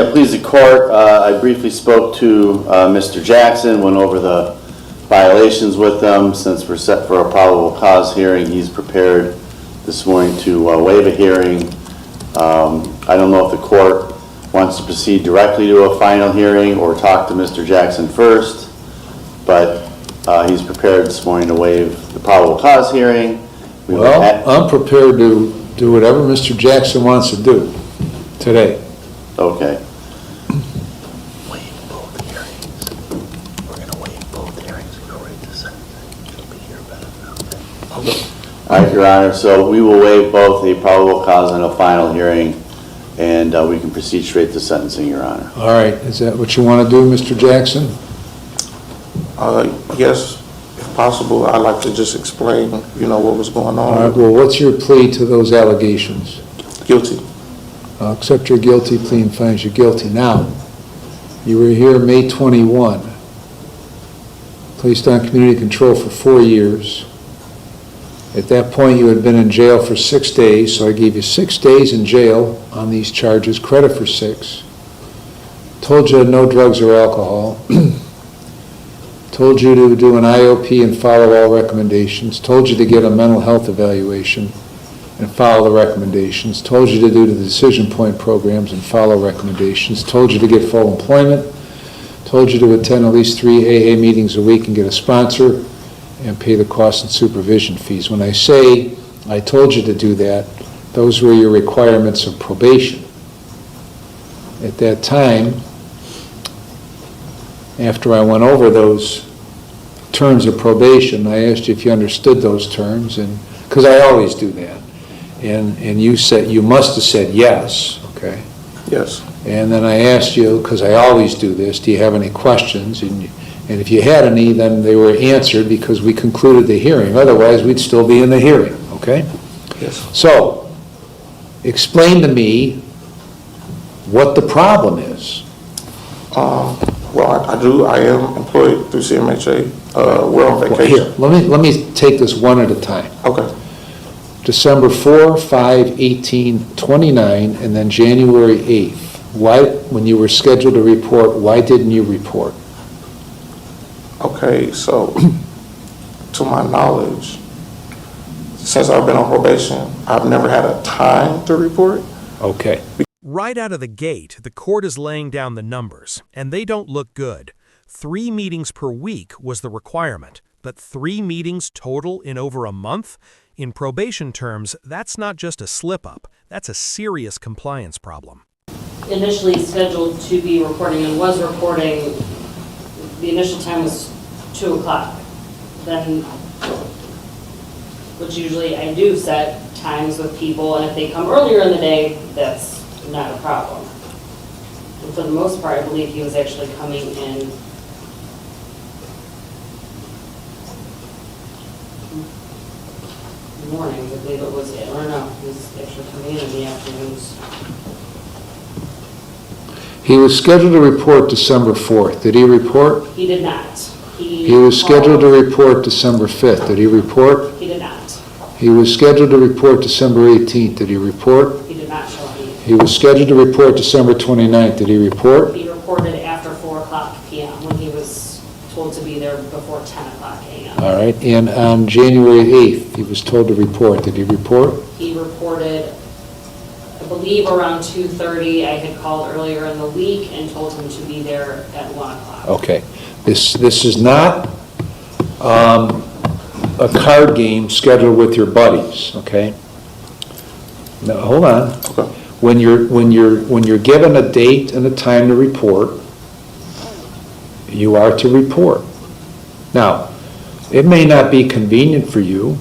may it please the court, I briefly spoke to Mr. Jackson, went over the violations with him. Since we're set for a probable cause hearing, he's prepared this morning to waive a hearing. I don't know if the court wants to proceed directly to a final hearing or talk to Mr. Jackson first, but he's prepared this morning to waive the probable cause hearing. Well, I'm prepared to do whatever Mr. Jackson wants to do today. Okay. Waive both hearings. We're going to waive both hearings and go right to sentencing. You'll be here better now. Okay. All right, Your Honor. So we will waive both a probable cause and a final hearing, and we can proceed straight to sentencing, Your Honor. All right. Is that what you want to do, Mr. Jackson? Yes, if possible. I'd like to just explain, what was going on. All right. Well, what's your plea to those allegations? Guilty. I'll accept your guilty plea and find you guilty. Now, you were here May 21, placed on community control for 4 years. At that point, you had been in jail for 6 days, so I gave you 6 days in jail on these charges, credit for 6. Told you no drugs or alcohol. Told you to do an IOP and follow all recommendations. Told you to get a mental health evaluation and follow the recommendations. Told you to do the decision point programs and follow recommendations. Told you to get full employment. Told you to attend at least 3 AA meetings a week and get a sponsor and pay the cost and supervision fees. When I say I told you to do that, those were your requirements of probation. At that time, after I went over those terms of probation, I asked you if you understood those terms, and because I always do that. And you said, you must have said yes, okay? Yes. And then I asked you, because I always do this, do you have any questions? And if you had any, then they were answered because we concluded the hearing. Otherwise, we'd still be in the hearing, okay? Yes. So, explain to me what the problem is. Well, I do. I am employed through CMHA. We're on vacation. Well, here, let me take this one at a time. Okay. December 4, 5, 18, 29, and then January 8th. Why, when you were scheduled to report, why didn't you report? Okay, so to my knowledge, since I've been on probation, I've never had a time to report. Okay. Right out of the gate, the court is laying down the numbers, and they don't look good. 3 meetings per week was the requirement, but 3 meetings total in over a month? In probation terms, that's not just a slip-up, that's a serious compliance problem. Initially scheduled to be reporting and was reporting, the initial time was 2 o'clock. Then, which usually I do set times with people, and if they come earlier in the day, that's not a problem. And for the most part, I believe he was actually coming in mornings, I believe it was, or no, he was actually coming in the afternoons. He was scheduled to report December 4th. Did he report? He did not. He was scheduled to report December 5th. Did he report? He did not. He was scheduled to report December 18th. Did he report? He did not show up. He was scheduled to report December 29th. Did he report? He reported after 4 o'clock p.m. when he was told to be there before 10 o'clock a.m. All right. And on January 8th, he was told to report. Did he report? He reported, I believe, around 2:30. I had called earlier in the week and told him to be there at 1 o'clock. Okay. This is not a card game scheduled with your buddies, okay? Now, hold on. Okay. When you're given a date and a time to report, you are to report. Now, it may not be convenient for you,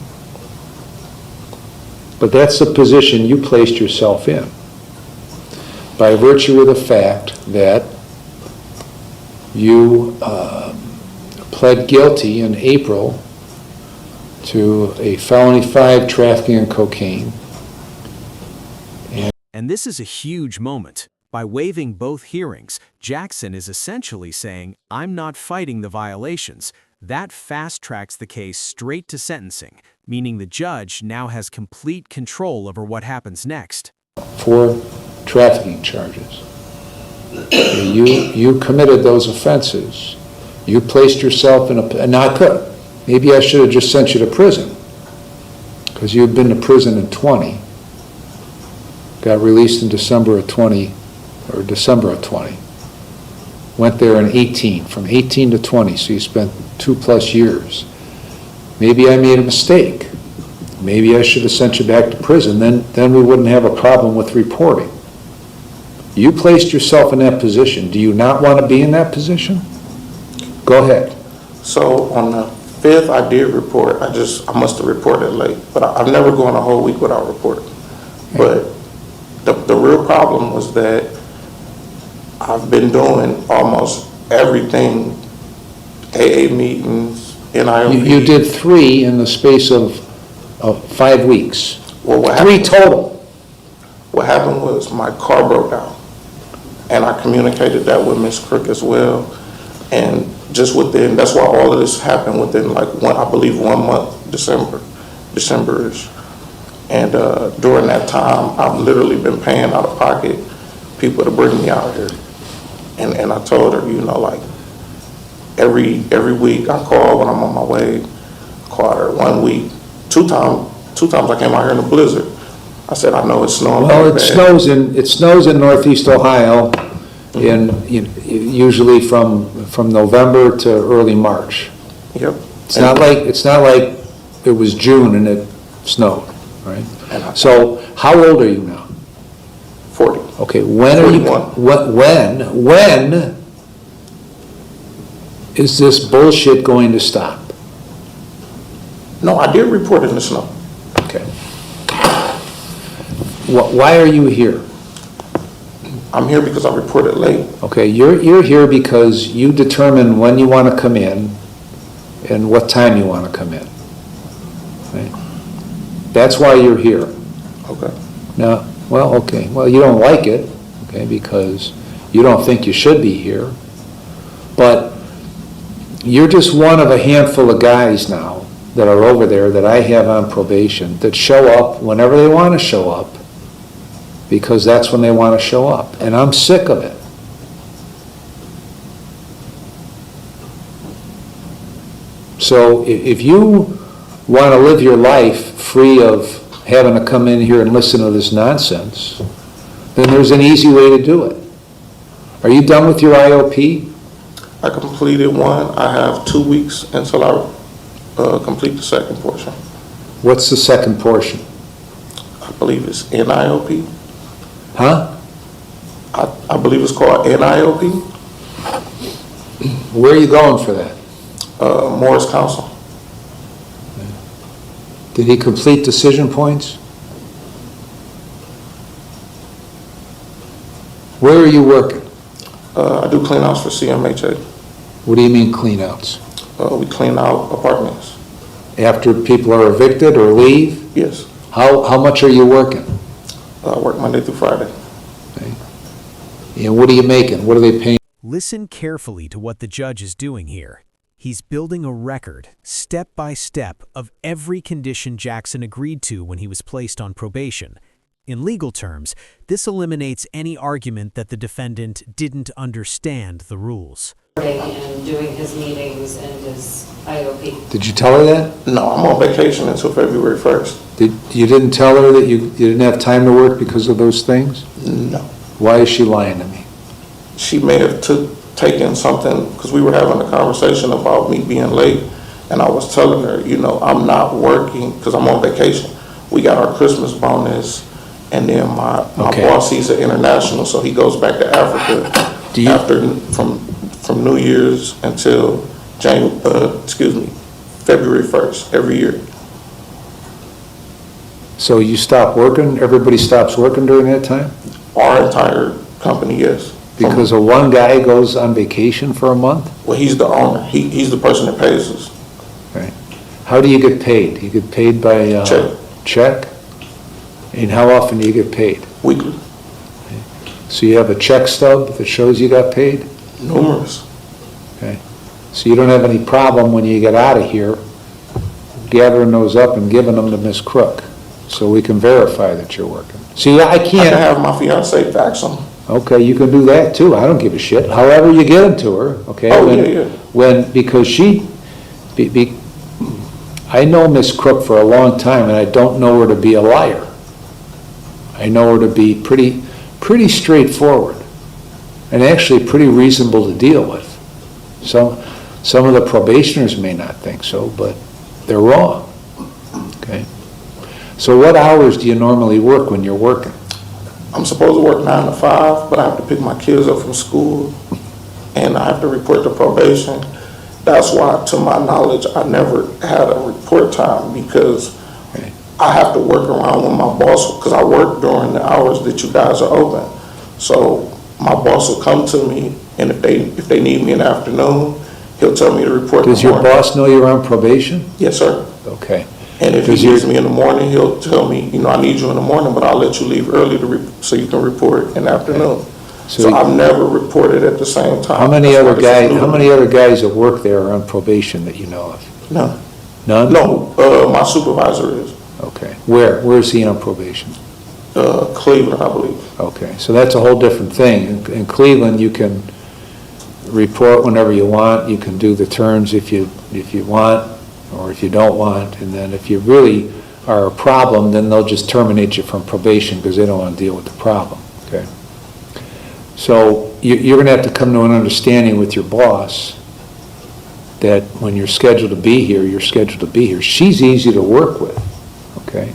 but that's the position you placed yourself in by virtue of the fact that you pled guilty in April to a felony 5 trafficking in cocaine. And this is a huge moment. By waiving both hearings, Jackson is essentially saying, I'm not fighting the violations. That fast-tracks the case straight to sentencing, meaning the judge now has complete control over what happens next. 4 trafficking charges. You committed those offenses. You placed yourself in a, now maybe I should have just sent you to prison, because you've been to prison in 20, got released in December of 20, or December of 20. Went there in 18, from 18 to 20, so you spent 2+ years. Maybe I made a mistake. Maybe I should have sent you back to prison, then we wouldn't have a problem with reporting. You placed yourself in that position. Do you not want to be in that position? Go ahead. So on the 5th, I did report. I must have reported late, but I've never gone a whole week without reporting. But the real problem was that I've been doing almost everything, AA meetings, NIOP. You did 3 in the space of 5 weeks. Well, what 3 happened, total. what happened was my car broke down, and I communicated that with Ms. Crook as well. And just within, that's why all of this happened within like I believe 1 month, December-ish. And during that time, I've literally been paying out of pocket people to bring me out here. And I told her, like every week I call when I'm on my way. I called her 1 week, two times I came out here in a blizzard. I said, I know it's snowing. Well, it snows in Northeast Ohio usually from November to early March. Yep. It's not like it was June and it snowed, right? So how old are you now? 40. Okay, when are you, 41. when is this bullshit going to stop? No, I did report in the snow. Okay. Why are you here? I'm here because I reported late. Okay, you're here because you determine when you want to come in and what time you want to come in. Right? That's why you're here. Okay. Now, well, you don't like it, okay, because you don't think you should be here, but you're just one of a handful of guys now that are over there that I have on probation that show up whenever they want to show up, because that's when they want to show up, and I'm sick of it. So if you want to live your life free of having to come in here and listen to this nonsense, then there's an easy way to do it. Are you done with your IOP? I completed one. I have 2 weeks until I complete the second portion. What's the second portion? I believe it's NIOP. Huh? I believe it's called NIOP, Where are you going for that? Morris Council. Did he complete decision points? Where are you working? I do clean outs for CMHA. What do you mean clean outs? We clean out apartments. After people are evicted or leave? Yes. How much are you working? I work Monday through Friday. And what are you making? What are they paying? Listen carefully to what the judge is doing here. He's building a record, step by step, of every condition Jackson agreed to when he was placed on probation. In legal terms, this eliminates any argument that the defendant didn't understand the rules. And doing his meetings and his IOP. Did you tell her that? No, I'm on vacation until February 1st. You didn't tell her that you didn't have time to work because of those things? No. Why is she lying to me? She may have taken something, because we were having a conversation about me being late, and I was telling her, I'm not working because I'm on vacation. We got our Christmas bonus, and then my boss, he's an international, so he goes back to Africa from New Year's until February 1st every year. So you stop working, everybody stops working during that time? Our entire company, yes. Because one guy goes on vacation for a month? Well, he's the owner. He's the person that pays us. Right. How do you get paid? You get paid by check? And how often do you get paid? Weekly. So you have a check stub that shows you got paid? Numerous. Okay. So you don't have any problem when you get out of here gathering those up and giving them to Ms. Crook, so we can verify that you're working. See, I I can can't. have my fiance fax them. Okay, you can do that too, I don't give a shit, however you get them to her, okay? Oh, When- yeah. because I know Miss Crook for a long time, and I don't know her to be a liar. I know her to be pretty straightforward, and actually pretty reasonable to deal with. Some of the probationers may not think so, but they're wrong, okay? So what hours do you normally work when you're working? I'm supposed to work 9 to 5, but I have to pick my kids up from school, and I have to report to probation. That's why, to my knowledge, I never had a report time, because Okay. I have to work around with my boss, because I work during the hours that you guys are open. So my boss will come to me, and if they need me in the afternoon, he'll tell me to report in the Does your morning. boss know you're on probation? Yes, sir. Okay. And if Does he your- needs me in the morning, he'll tell me, I need you in the morning, but I'll let you leave early so you can report in the afternoon. So I've never reported at the same time. How many That's why other this is guys, new to how me. many other guys that work there are on probation that you know of? No, None? no, my supervisor is, Okay. Where is he on probation? Cleveland, I believe. Okay, so that's a whole different thing. In Cleveland, you can report whenever you want, you can do the terms if you want, or if you don't want, and then if you really are a problem, then they'll just terminate you from probation because they don't want to deal with the problem, okay? So you're going to have to come to an understanding with your boss that when you're scheduled to be here, you're scheduled to be here. She's easy to work with, okay?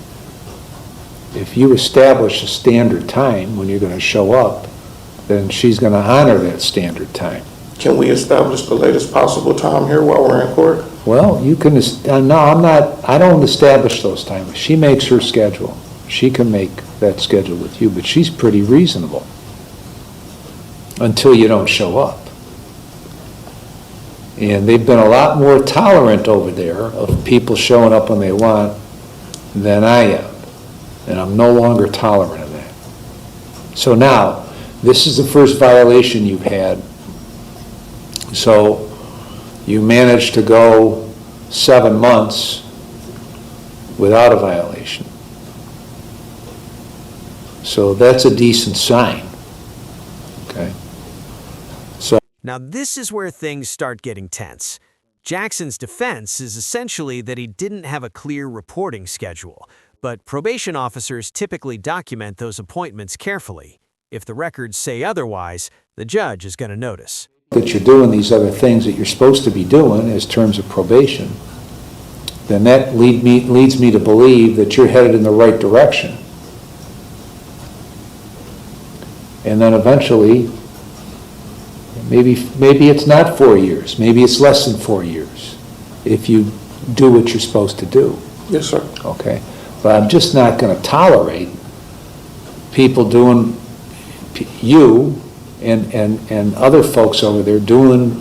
If you establish a standard time when you're going to show up, then she's going to honor that standard time. Can we establish the latest possible time here while we're in court? Well, you can, no, I don't establish those times. She makes her schedule. She can make that schedule with you, but she's pretty reasonable until you don't show up. And they've been a lot more tolerant over there of people showing up when they want than I am. And I'm no longer tolerant of that. So now, this is the first violation you've had. So you managed to go 7 months without a violation. So that's a decent sign, okay? Now, this is where things start getting tense. Jackson's defense is essentially that he didn't have a clear reporting schedule, but probation officers typically document those appointments carefully. If the records say otherwise, the judge is going to notice. That you're doing these other things that you're supposed to be doing as terms of probation, then that leads me to believe that you're headed in the right direction. And then eventually, maybe it's not 4 years, maybe it's less than 4 years, if you do what you're supposed to do, Yes, sir. okay? But I'm just not going to tolerate people doing, you and other folks over there doing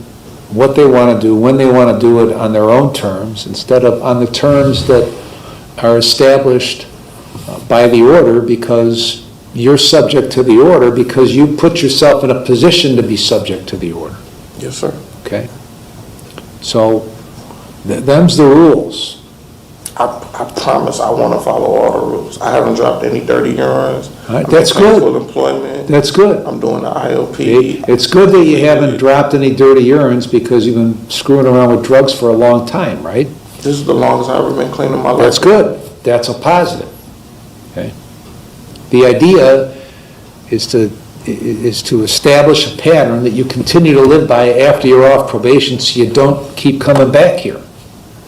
what they want to do, when they want to do it on their own terms, instead of on the terms that are established by the order, because you're subject to the order because you put yourself in a position to be subject to the order, Yes, sir. okay? So, them's the rules. I promise I want to follow all the rules. I haven't dropped any dirty urines. All right, I'm that's in good. full employment. That's good. I'm doing the IOP. It's good that you haven't dropped any dirty urines because you've been screwing around with drugs for a long time, right? This is the longest I've ever been cleaning my life. That's good. That's a positive, okay? The idea is to establish a pattern that you continue to live by after you're off probation so you don't keep coming back here.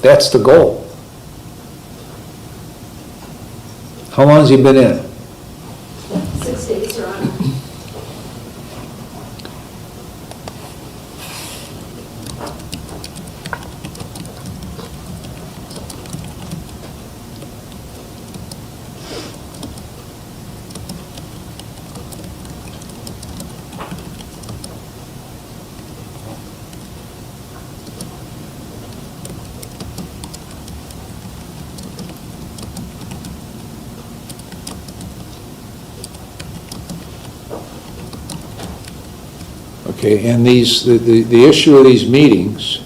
That's the goal. How long has he been in? 6 days, Your Honor. Okay, and the issue of these meetings,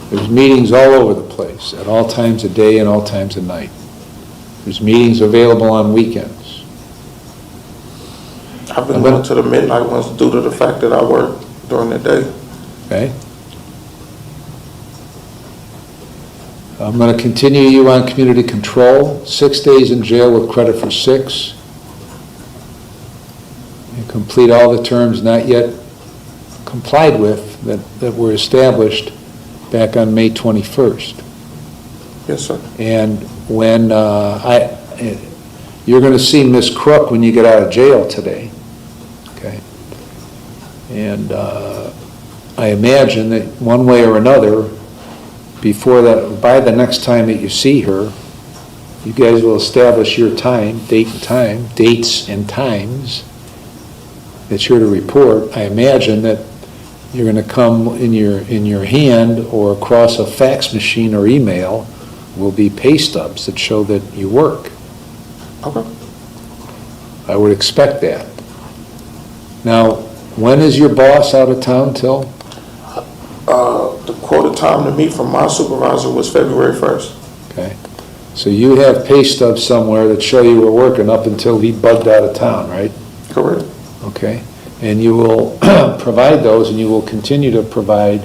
there's meetings all over the place, at all times of day and all times of night. There's meetings available on weekends. I've been going to the midnight ones due to the fact that I work during the day. Okay? I'm going to continue you on community control, 6 days in jail with credit for 6. You complete all the terms not yet complied with that were established back on May 21st. Yes, sir. And when you're going to see Miss Crook when you get out of jail today, okay? And I imagine that one way or another, before that, by the next time that you see her, you guys will establish your time, dates and times that you're to report. I imagine that you're going to come in your hand or across a fax machine or email will be pay stubs that show that you work. Okay. I would expect that. Now, when is your boss out of town till? The quoted time to meet from my supervisor was February 1st. Okay. So you have pay stubs somewhere that show you were working up until he bugged out of town, right? Correct. Okay. And you will provide those, and you will continue to provide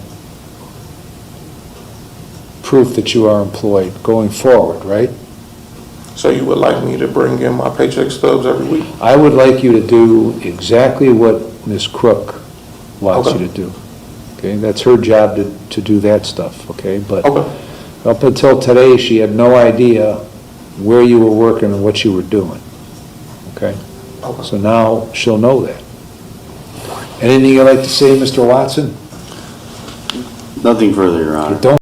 proof that you are employed going forward, right? So you would like me to bring in my paycheck stubs every week? I would like you to do exactly what Ms. Crook wants you Okay. to do. Okay, that's her job to do that stuff, okay? But Okay. up until today, she had no idea where you were working and what you were doing, okay? Okay. So now she'll know that. Anything you'd like to say, Mr. Watson? Nothing further, Your Honor. Don't